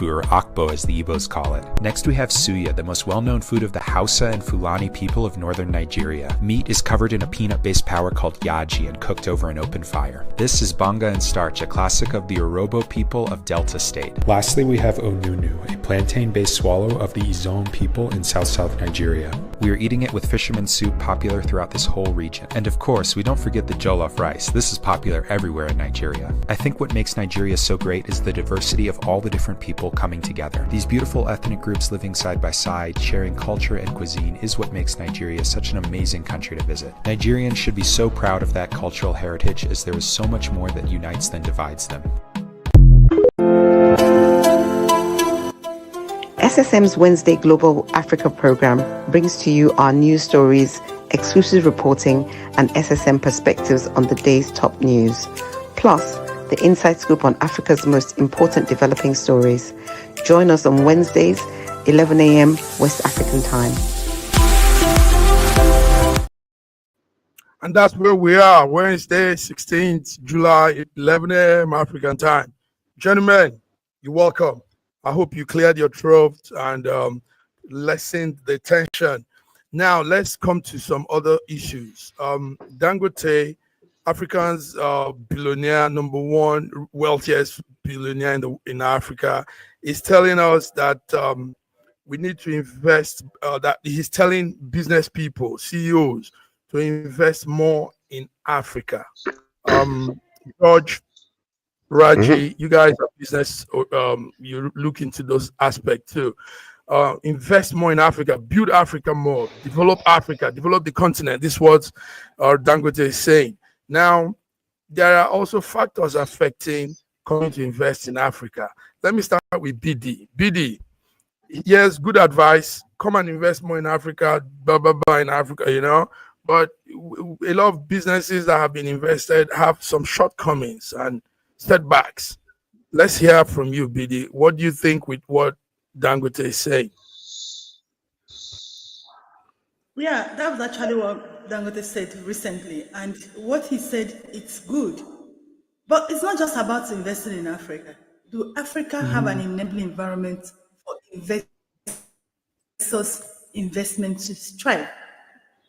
or akbo as the Igbos call it. Next we have suya, the most well-known food of the Hausa and Fulani people of northern Nigeria. Meat is covered in a peanut-based powder called yaji and cooked over an open fire. This is banga and starch, a classic of the Urhobo people of Delta State. Lastly we have onunu, a plantain-based swallow of the Izon people in South Nigeria. We are eating it with fisherman soup, popular throughout this whole region. And of course, we don't forget the jollof rice. This is popular everywhere in Nigeria. I think what makes Nigeria so great is the diversity of all the different people coming together. These beautiful ethnic groups living side by side, sharing culture and cuisine is what makes Nigeria such an amazing country to visit. Nigerians should be so proud of that cultural heritage, as there is so much more that unites than divides them. SSM's Wednesday Global Africa program brings to you our news stories, exclusive reporting, and SSM perspectives on the day's top news. Plus, the inside scoop on Africa's most important developing stories. Join us on Wednesdays, 11 a.m. West African time. And that's where we are, Wednesday, 16th July, 11 a.m. African time. Gentlemen, you're welcome. I hope you cleared your throat and lessened the tension. Now, let's come to some other issues. Dangote, Africa's billionaire, number one wealthiest billionaire in Africa, is telling us that we need to invest, that he's telling business people, CEOs, to invest more in Africa. George, Raji, you guys are business, you look into those aspects too. Invest more in Africa, build Africa more, develop Africa, develop the continent. This is what Dangote is saying. Now, there are also factors affecting coming to invest in Africa. Let me start with BD. BD, yes, good advice. Come and invest more in Africa, blah, blah, blah, in Africa, you know. But a lot of businesses that have been invested have some shortcomings and setbacks. Let's hear from you, BD. What do you think with what Dangote is saying? Yeah, that was actually what Dangote said recently. And what he said, it's good. But it's not just about investing in Africa. Do Africa have an enabling environment for investors' investment to thrive?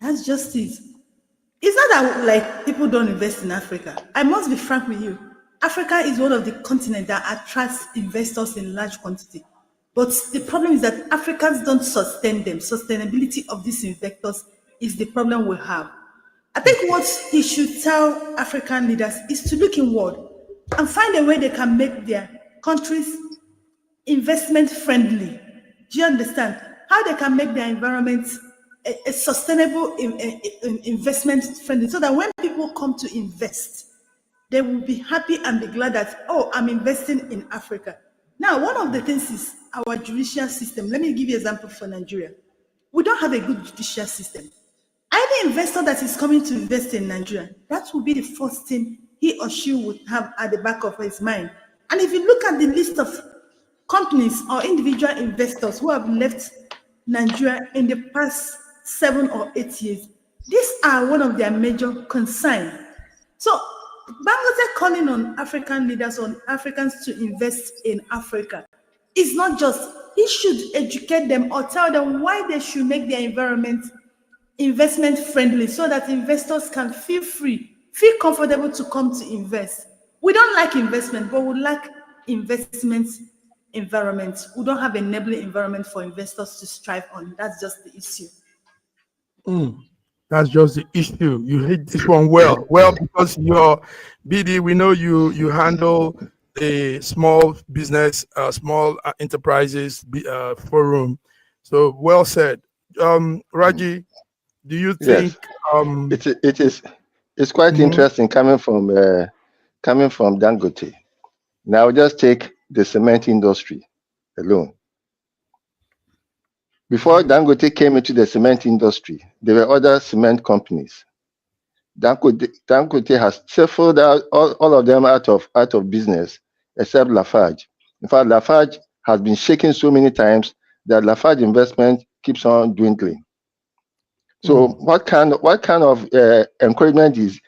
That's just it. It's not that like people don't invest in Africa. I must be frank with you. Africa is one of the continents that attracts investors in large quantity. But the problem is that Africans don't sustain them. Sustainability of these investors is the problem we have. I think what he should tell African leaders is to look inward and find a way they can make their countries investment friendly. Do you understand? How they can make their environment a sustainable investment friendly, so that when people come to invest, they will be happy and be glad that, oh, I'm investing in Africa. Now, one of the things is our judicial system. Let me give you an example for Nigeria. We don't have a good judicial system. Any investor that is coming to invest in Nigeria, that will be the first thing he or she would have at the back of his mind. And if you look at the list of companies or individual investors who have left Nigeria in the past 7 or 8 years, these are one of their major concerns. So, Dangote calling on African leaders, on Africans to invest in Africa, is not just, he should educate them or tell them why they should make their environment investment friendly, so that investors can feel free, feel comfortable to come to invest. We don't like investment, but we like investment environment. We don't have an enabling environment for investors to strive on. That's just the issue. That's just the issue. You hit this one well. Well, because you're BD, we know you handle the small business, small enterprises forum. So well said. Raji, do you think it's quite interesting coming from Dangote? Now just take the cement industry alone. Before Dangote came into the cement industry, there were other cement companies. Dangote has shuffled out all of them out of business, except Lafarge. In fact, Lafarge has been shaken so many times that Lafarge investment keeps on dwindling. So what kind of encouragement is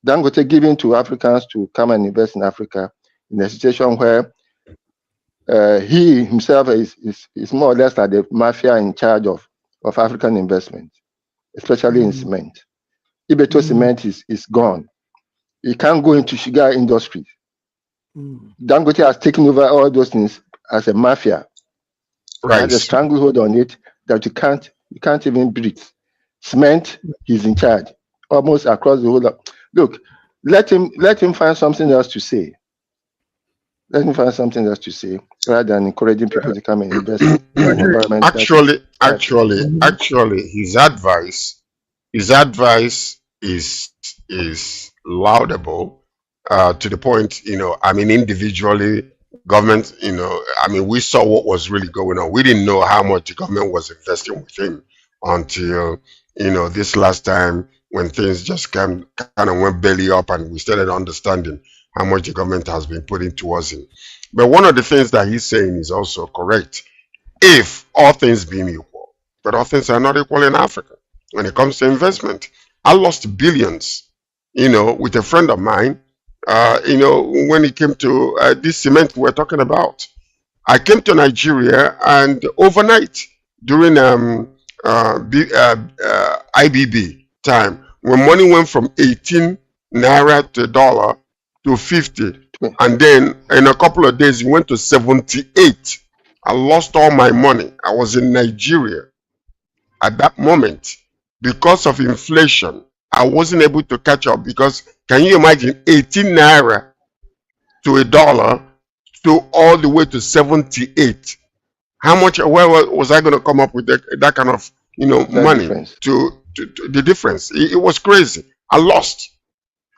Dangote giving to Africans to come and invest in Africa? in a situation where he himself is more or less like the mafia in charge of African investment, especially in cement. Ibeto cement is gone. He can't go into sugar industry. Dangote has taken over all those things as a mafia. Right. Has a stranglehold on it that you can't even breathe. Cement, he's in charge almost across the whole. Look, let him find something else to say. Let him find something else to say rather than encouraging people to come and invest in environment. Actually, his advice is laudable to the point, I mean, individually, government, I mean, we saw what was really going on. We didn't know how much the government was investing with him until, this last time when things just kind of went belly up and we started understanding how much the government has been putting towards him. But one of the things that he's saying is also correct. If all things being equal, but all things are not equal in Africa when it comes to investment. I lost billions, with a friend of mine, when it came to this cement we're talking about. I came to Nigeria and overnight during IBB time, when money went from 18 naira to $1 to 50, and then in a couple of days it went to 78. I lost all my money. I was in Nigeria at that moment because of inflation. I wasn't able to catch up because can you imagine 18 naira to $1 to all the way to 78? How much? Where was I going to come up with that kind of money difference. to the difference? It was crazy. I lost,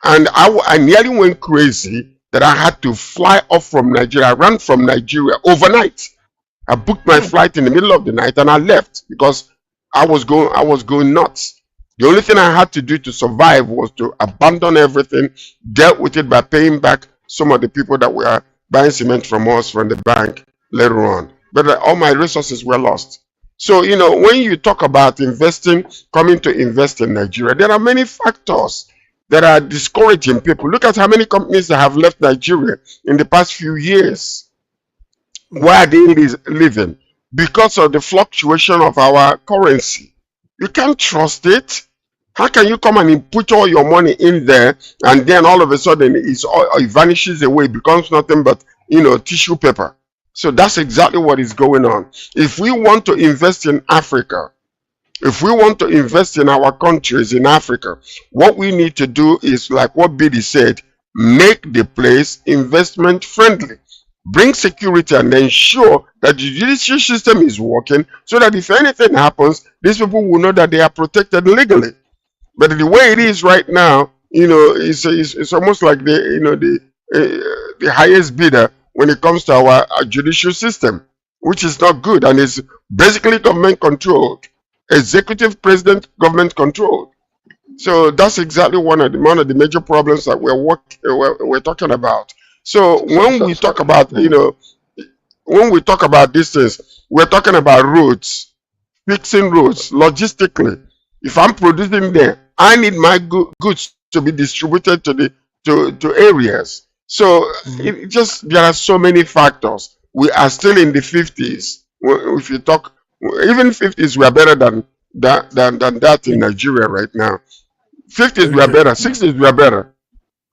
and I nearly went crazy that I had to fly off from Nigeria. I ran from Nigeria overnight. I booked my flight in the middle of the night and I left because I was going nuts. The only thing I had to do to survive was to abandon everything, dealt with it by paying back some of the people that were buying cement from us from the bank later on. But all my resources were lost. So, when you talk about investing, coming to invest in Nigeria, there are many factors that are discouraging people. Look at how many companies that have left Nigeria in the past few years. Why are they leaving? Because of the fluctuation of our currency. You can't trust it. How can you come and put all your money in there and then all of a sudden it vanishes away, becomes nothing but tissue paper? So that's exactly what is going on. If we want to invest in Africa, if we want to invest in our countries in Africa, what we need to do is, like what Biddy said, make the place investment friendly. Bring security and ensure that the judicial system is working so that if anything happens, these people will know that they are protected legally. But the way it is right now, it's almost like the highest bidder when it comes to our judicial system, which is not good, and it's basically government controlled, executive president government controlled. So that's exactly one of the major problems that we're talking about. So when we talk about when we talk about these things, we're talking about roads, fixing roads logistically. If I'm producing there, I need my goods to be distributed to areas. So there are so many factors. We are still in the 50s. If you talk, even 50s, we are better than that in Nigeria right now. 50s we are better. 60s we are better.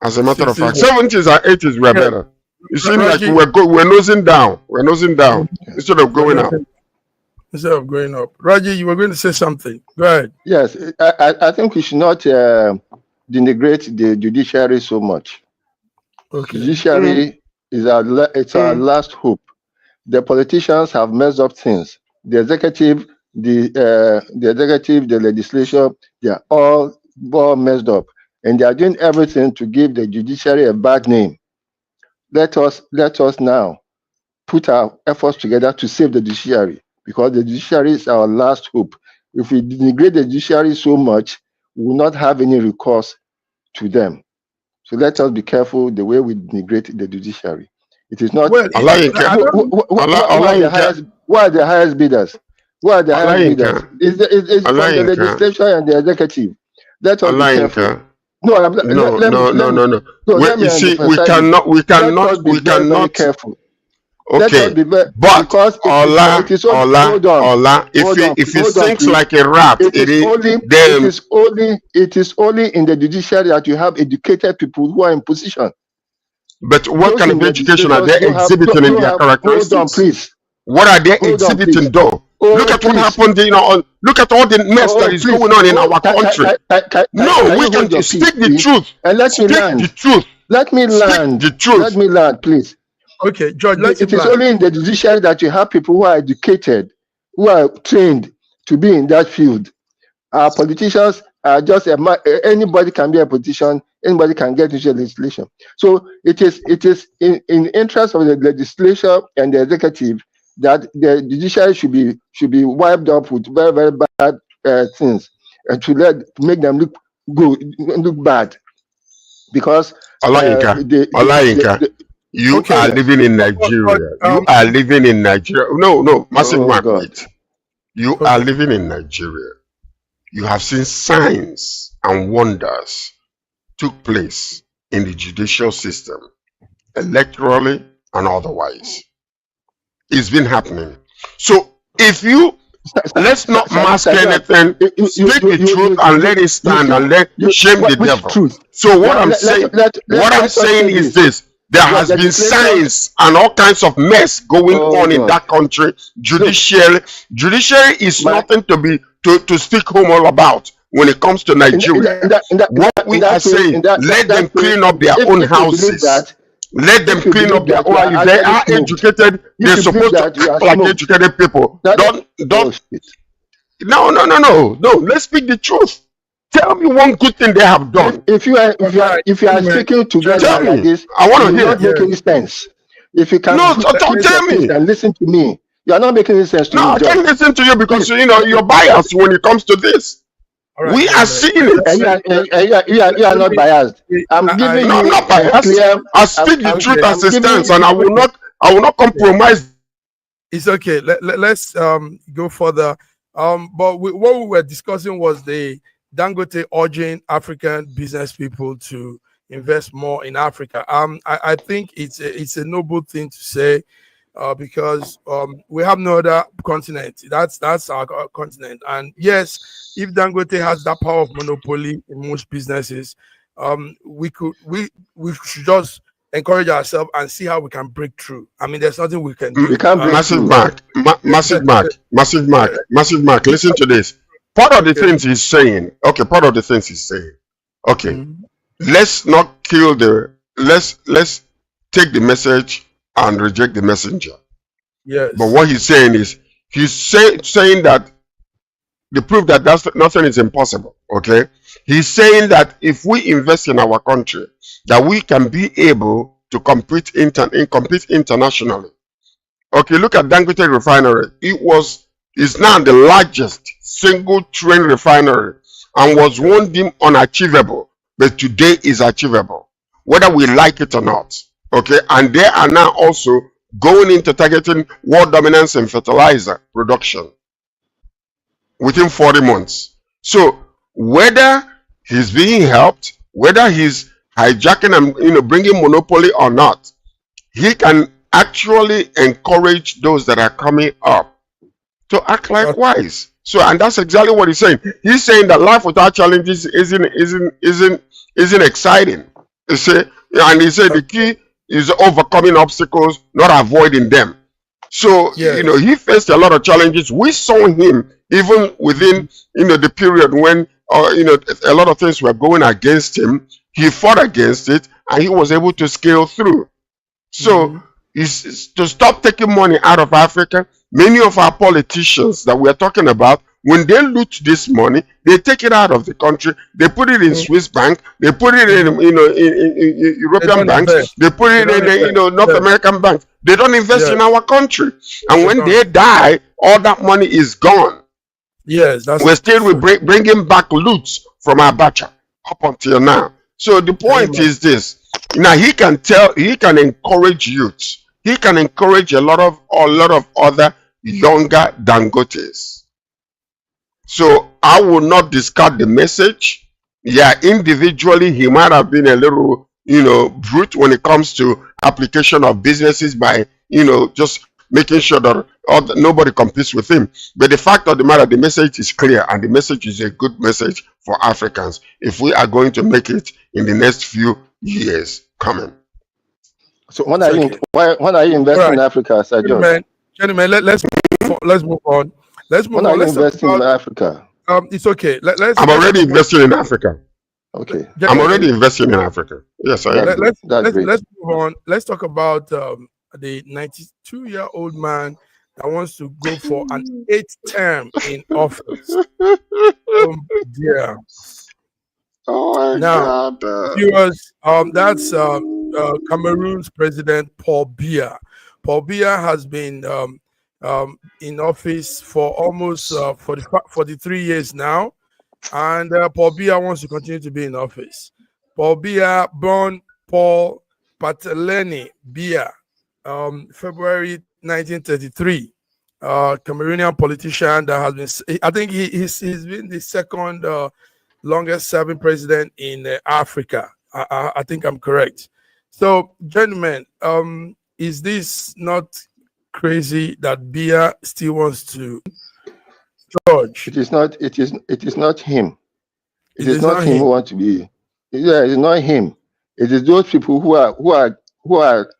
As a matter of fact, 70s and 80s we are better. It seems like we're nosing down. We're nosing down instead of going up. Instead of going up. Raji, you were going to say something. Go ahead. Yes, I think we should not denigrate the judiciary so much. Okay. Judiciary is our last hope. The politicians have messed up things. The executive, the legislature, they are all messed up, and they are doing everything to give the judiciary a bad name. Let us now put our efforts together to save the judiciary, because the judiciary is our last hope. If we denigrate the judiciary so much, we will not have any recourse to them. So let us be careful the way we denigrate the judiciary. It is not. Who are the highest bidders? Who are the highest bidders? It's from the legislature and the executive. Let us be careful. No, No, no, no, no, no. let me You see, we emphasize it. cannot, Let us be very, very careful. Let us Okay, be very, but because it is only, hold on, if he hold on, sings please. like a rat, It is only in the judiciary that you have educated people who are in position. But what Those kind in of the education are they legislators exhibiting in don't their have. characteristics? Hold on, please. What are they Hold on, exhibiting please. though? Look at what Please. happened, look at all the mess that is Please. going on in our country. No, Can we you can hold your speak peace, the please? truth. And let me Speak land. the truth. Let me Speak land. the truth. Let me land, please. Okay, George, let him It is land. only in the judiciary that you have people who are educated, who are trained to be in that field. Our politicians are just anybody can be a politician, anybody can get into legislation. So it is in the interest of the legislature and the executive that the judiciary should be wiped up with very, very bad things to make them look good, look bad, because Olayinka, you are living in Nigeria. You are living in Nigeria. No, Massive Mark, wait. You are living in Nigeria. You have seen signs and wonders took place in the judicial system, electorally and otherwise. It's been happening. So if you let's not mask anything, speak the truth and let it stand and let shame the devil. Truth? So what I'm saying is this. There has been signs and all kinds of mess going on in that country. Judiciary is nothing to speak home all about when it comes to Nigeria. What we are saying, let them clean up their own houses. Let them clean up their own. If they are educated, they're supposed to act like educated people. Don't. No. Let's speak the truth. Tell me one good thing they have done. If you are speaking together like this, I want to hear. Not making sense. If you can, tell me and listen to me. You are not making any sense to me. No, I can't listen to you because you're biased when it comes to this. Right, we are seeing it. You are not biased. I'm giving you. I'm not biased. I speak the truth as it stands, and I will not compromise. It's okay. Let's go further. But what we were discussing was the Dangote urging African business people to invest more in Africa. I think it's a noble thing to say, because we have no other continent. That's our continent. And yes, if Dangote has that power of monopoly in most businesses, we should just encourage ourselves and see how we can break through. I mean, there's nothing we can do. Massive Mark. Listen to this. Part of the things he's saying. Okay, let's not kill let's take the message and reject the messenger. Yes. But what he's saying is saying that the proof that nothing is impossible. Okay, he's saying that if we invest in our country, that we can be able to compete internationally. Okay, look at Dangote refinery. It's now the largest single train refinery and was once deemed unachievable, but today is achievable, whether we like it or not. Okay, and they are now also going into targeting world dominance in fertilizer production within 40 months. So whether he's being helped, whether he's hijacking and bringing monopoly or not, he can actually encourage those that are coming up to act likewise. So, and that's exactly what he's saying. He's saying that life without challenges isn't exciting. You see, and he said the key is overcoming obstacles, not avoiding them. So, he faced a lot of challenges. We saw him even within, the period when, a lot of things were going against him. He fought against it and he was able to scale through. So, is to stop taking money out of Africa. Many of our politicians that we are talking about, when they loot this money, they take it out of the country, they put it in Swiss bank, they put it in in European banks, they put it in North American banks. They don't invest in our country, and when they die, all that money is gone. Yes, we're still bringing back loot from Abacha up until now. So the point is this: now he can encourage youth. He can encourage a lot of other younger Dangotes. So I will not discard the message. Yeah, individually, he might have been a little, brute when it comes to application of businesses by, just making sure that nobody competes with him. But the fact of the matter, the message is clear, and the message is a good message for Africans if we are going to make it in the next few years coming. So when are you investing in Africa, Sir George? Gentlemen, let's move on. Let's move when on. Are you investing in Africa? It's okay. I'm already investing in Africa. Okay. I'm already investing in Africa. Yes, I am. Let's move on. Let's talk about the 92-year-old man that wants to go for an 8th term in office. Yeah. Oh my God. Viewers, that's Cameroon's President Paul Biya. Paul Biya has been in office for almost 43 years now, and Paul Biya wants to continue to be in office. Paul Biya, born Paul Pateleni Biya, February 1933. Cameroonian politician that has been, I think he's been the second longest serving president in Africa. I think I'm correct. So, gentlemen, is this not crazy that Biya still wants to? George, it is not him. It is not him who wants to be. Yeah, it's not him. It is those people who are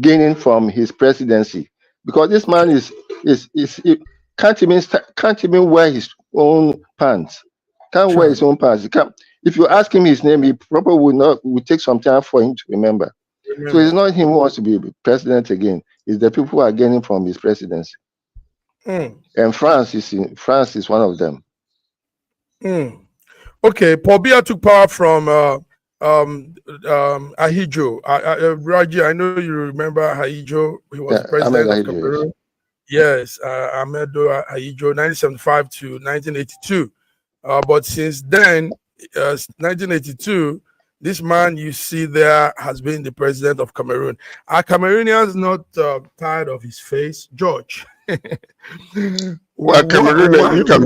gaining from his presidency, because this man he can't even wear his own pants. Can't wear his own pants. He can't. If you ask him his name, he probably would take some time for him to remember. So it's not him who wants to be president again. It's the people who are gaining from his presidency. And France is one of them. Okay, Paul Biya took power from Ahidjo. Raji, I know you remember Ahidjo. He was president of Cameroon. Yes, Ahmedou Ahidjo, 1975 to 1982. But since then, 1982, this man you see there has been the president of Cameroon. Are Cameroonians not tired of his face, George? Well, Cameroon, you can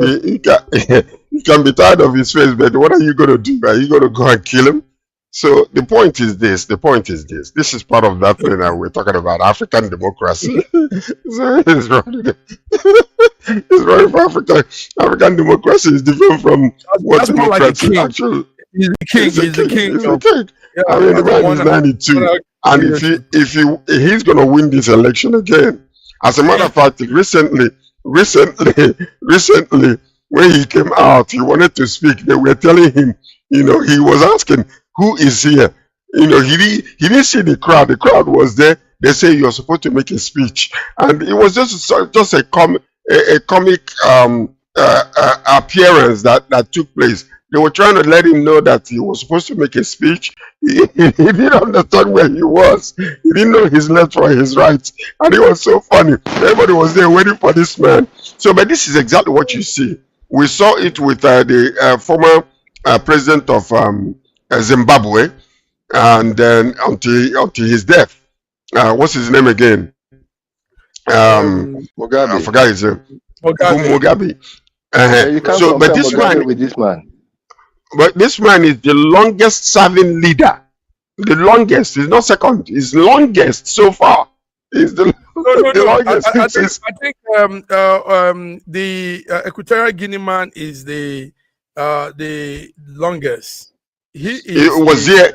be tired of his face, but what are you going to do? Are you going to go and kill him? So the point is this. This is part of that thing that we're talking about, African democracy. So it's running for Africa. African democracy is different from what democracy like actually. He's the king. Yeah, I mean, the man is 92, and if he's going to win this election again. As a matter of fact, recently, when he came out, he wanted to speak. They were telling him, he was asking, who is here? He didn't see the crowd. The crowd was there. They say you're supposed to make a speech, and it was just a comic appearance that took place. They were trying to let him know that he was supposed to make a speech. He didn't understand where he was. He didn't know his left or his right. And it was so funny. Everybody was there waiting for this man. So, but this is exactly what you see. We saw it with the former president of Zimbabwe, and then until his death. What's his name again? Mugabe. I forgot his name. Mugabe. You can't so, but this Mugabe with this man. But this man is the longest serving leader. The longest. He's not second. He's longest so far. He's the longest. I think the Equatorial Guinea man is the longest. Was the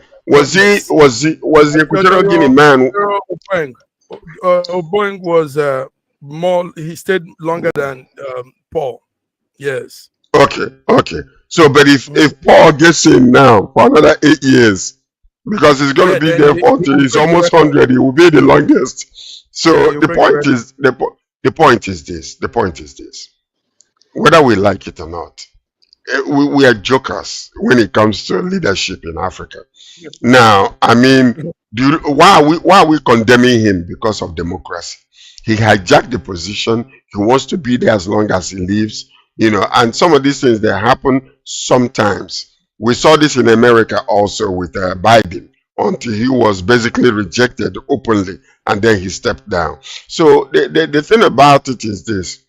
Equatorial Guinea man? Oboing was more. He stayed longer than Paul. Yes. Okay. So, but if Paul gets in now for another 8 years, because he's going to be there until he's almost 100, he will be the longest. So the point is this. Whether we like it or not, we are jokers when it comes to leadership in Africa. Now, I mean, why are we condemning him because of democracy? He hijacked the position. He wants to be there as long as he lives. And some of these things that happen sometimes. We saw this in America also with Biden, until he was basically rejected openly, and then he stepped down. So the thing about it is this.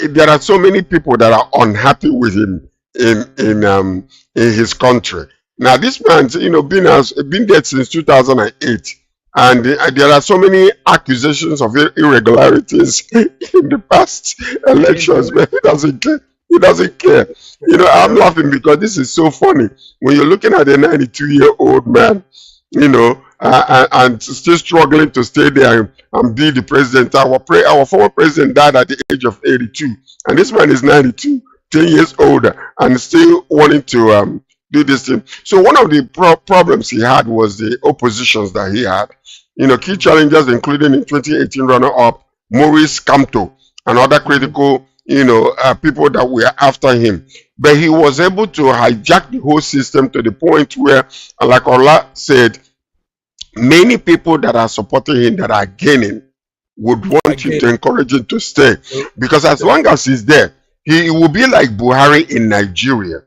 There are so many people that are unhappy with him in his country. Now this man's been there since 2008, and there are so many accusations of irregularities in the past elections, but he doesn't care. He doesn't care. I'm laughing because this is so funny when you're looking at a 92-year-old man, and still struggling to stay there and be the president. Our former president died at the age of 82, and this man is 92, 10 years older, and still wanting to do this thing. So one of the problems he had was the oppositions that he had. Key challengers, including in 2018 runner-up Maurice Kamto and other critical, people that were after him. But he was able to hijack the whole system to the point where, like Ola said, many people that are supporting him, that are gaining, would want you to encourage him to stay. Because as long as he's there, he will be like Buhari in Nigeria.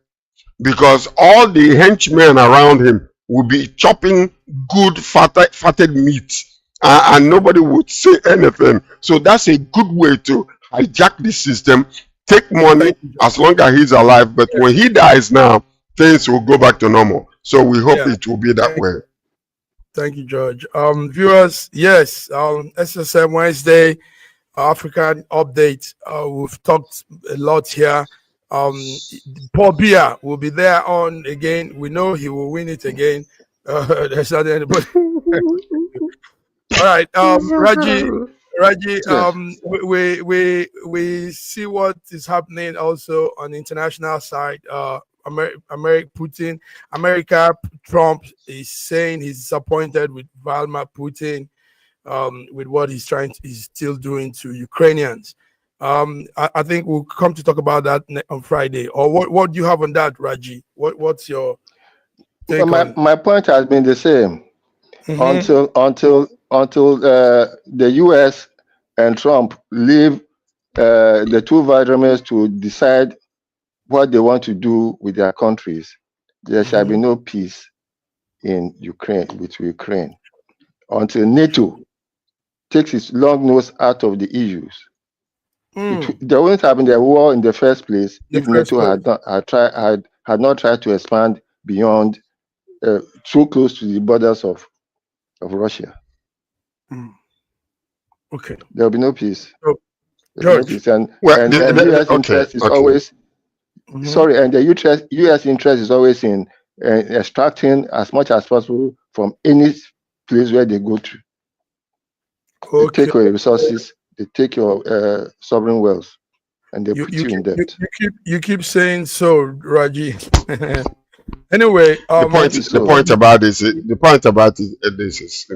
Because all the henchmen around him will be chopping good fatted meat, and nobody would say anything. So that's a good way to hijack the system, take money as long as he's alive. But when he dies now, things will go back to normal. So we hope it will be that way. Thank you, George. Viewers, yes, SSM Wednesday, African update. We've talked a lot here. Paul Biya will be there on again. We know he will win it again. There's not anybody. All right, Raji, we see what is happening also on the international side. America, Trump is saying he's disappointed with Vladimir Putin, with what he's still doing to Ukrainians. I think we'll come to talk about that on Friday. Or what do you have on that, Raji? What's your take on? My point has been the same until the U.S. and Trump leave the two Vladimirs to decide what they want to do with their countries. There shall be no peace in Ukraine, with Ukraine, until NATO takes its long nose out of the issues. There wouldn't have been a war in the first place if NATO had not tried to expand beyond too close to the borders of Russia. Okay, there will be no peace. George, and the U.S. interest is always sorry, and the U.S. interest is always in extracting as much as possible from any place where they go to. They take your resources, they take your sovereign wealth, and they put you in debt. You keep saying so, Raji. Anyway, the point about this is,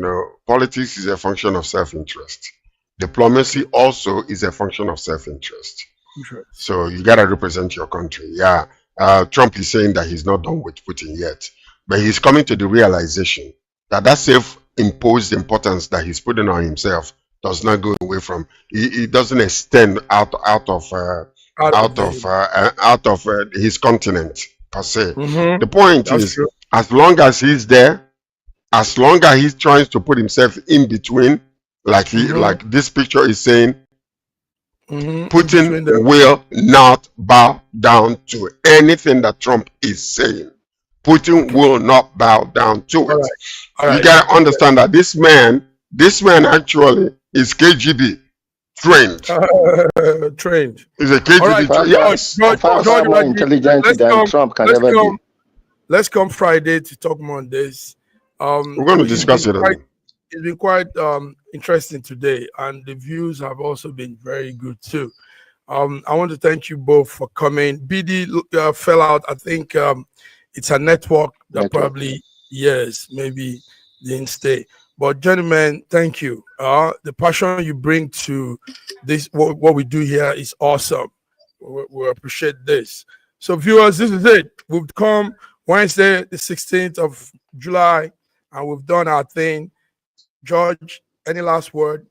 politics is a function of self-interest. Diplomacy also is a function of self-interest. So you gotta represent your country. Yeah, Trump is saying that he's not done with Putin yet, but he's coming to the realization that self-imposed importance that he's putting on himself does not go away from. It doesn't extend out of his continent per se. The point is, as long as he's there, as long as he's trying to put himself in between, like this picture is saying, Putin will not bow down to anything that Trump is saying. Putin will not bow down to it. You gotta understand that this man actually is KGB trained. Trained. He's a KGB. Yes. Far more intelligent than Trump can ever be. Let's come Friday to talk more on this. We're going to discuss it. It's been quite interesting today, and the views have also been very good too. I want to thank you both for coming. BD fell out. I think it's a network that probably, maybe didn't stay. But gentlemen, thank you. The passion you bring to this, what we do here, is awesome. We appreciate this. So viewers, this is it. We've come Wednesday, the 16th of July, and we've done our thing. George, any last word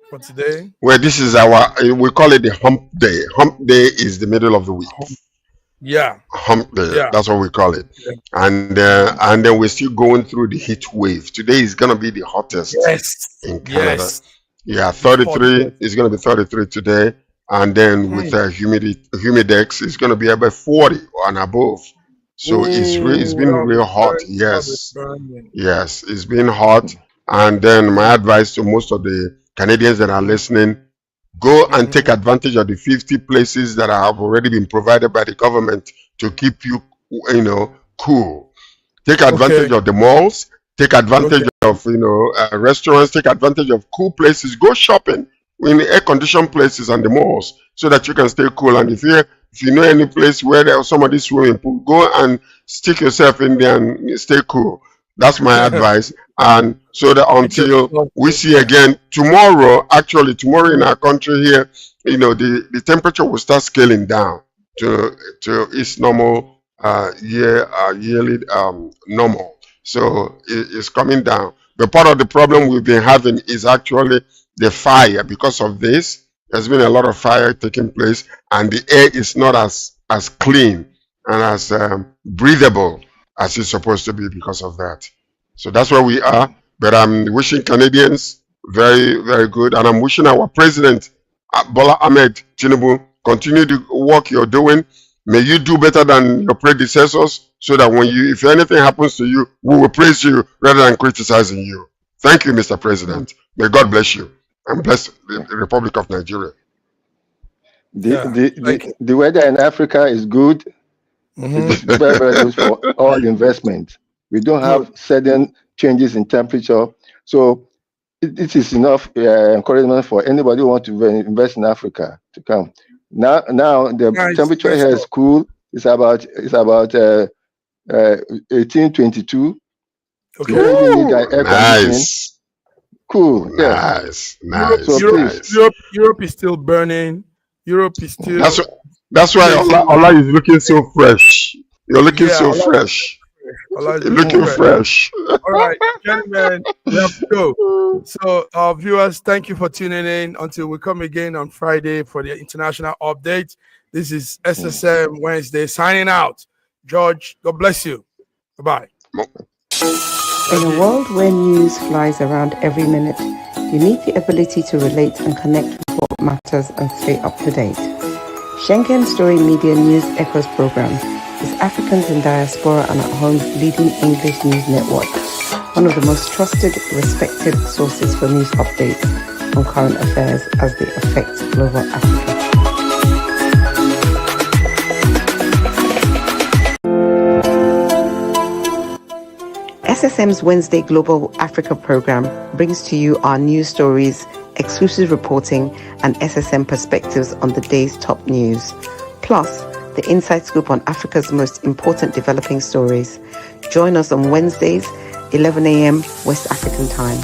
for today? Well, this is we call it the hump day. Hump day is the middle of the week. Hump day. Yeah. That's what we call it. Yeah. And then we're still going through the heat wave. Today is going to be the hottest in Canada. Yeah, 33 is going to be 33 today. and then with humidex, it's going to be about 40 and above. So it's been real hot. Yes, yes, it's been hot. And then my advice to most of the Canadians that are listening: go and take advantage of the 50 places that have already been provided by the government to keep you, cool. Take advantage of the malls. Take advantage of restaurants. Take advantage of cool places. Go shopping in air-conditioned places and the malls so that you can stay cool. And if you know any place where there's some of this swimming pool, go and stick yourself in there and stay cool. That's my advice. And so that until we see again tomorrow, in our country here, the temperature will start scaling down to its normal yearly normal. So it's coming down. But part of the problem we've been having is actually the fire. Because of this, there's been a lot of fire taking place, and the air is not as clean and as breathable as it's supposed to be because of that. So that's where we are. But I'm wishing Canadians very, very good, and I'm wishing our president, Bola Ahmed Tinubu, continue the work you're doing. May you do better than your predecessors, so that if anything happens to you, we will praise you rather than criticizing you. Thank you, Mr. President. May God bless you and bless the Republic of Nigeria. The weather in Africa is good. It's very, very good for all investment. We don't have sudden changes in temperature. So it is enough encouragement for anybody who wants to invest in Africa to come. Now the temperature here is cool. It's about 1822. Okay. You don't even need air conditioning. Nice. Cool. Yeah. Nice. So Europe is still burning. Europe is still. That's why Allah is looking so fresh. You're looking so fresh. You're looking fresh. All right, gentlemen, we have to go. So, our viewers, thank you for tuning in. Until we come again on Friday for the international update. This is SSM Wednesday signing out. George, God bless you. Bye-bye. In a world where news flies around every minute, you need the ability to relate and connect with what matters and stay up to date. Schengen Story Media News Echoes program is Africans in diaspora and at home's leading English news network, one of the most trusted, respected sources for news updates on current affairs as they affect global Africa. SSM's Wednesday Global Africa program brings to you our news stories, exclusive reporting, and SSM perspectives on the day's top news. Plus, the inside scoop on Africa's most important developing stories. Join us on Wednesdays, 11 a.m. West African time.